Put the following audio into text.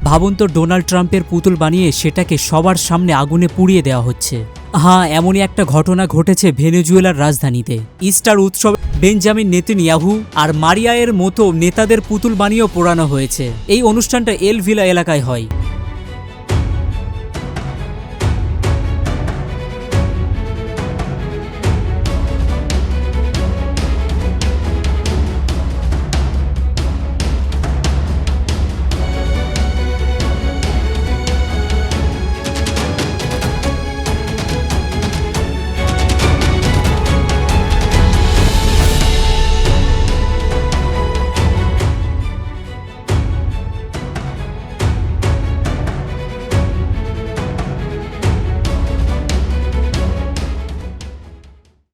ভাবুন তো, ডোনাল্ড ট্রাম্পের পুতুল বানিয়ে সেটাকে সবার সামনে আগুনে পুড়িয়ে দেওয়া হচ্ছে। হ্যাঁ, এমনই একটা ঘটনা ঘটেছে ভেনেজুয়েলার রাজধানীতে। ইস্টার উৎসবে বেঞ্জামিন নেতানিয়াহু আর মারিয়া এর মতো নেতাদের পুতুল বানিয়েও পোড়ানো হয়েছে। এই অনুষ্ঠানটা এল ভিলা এলাকায় হয়।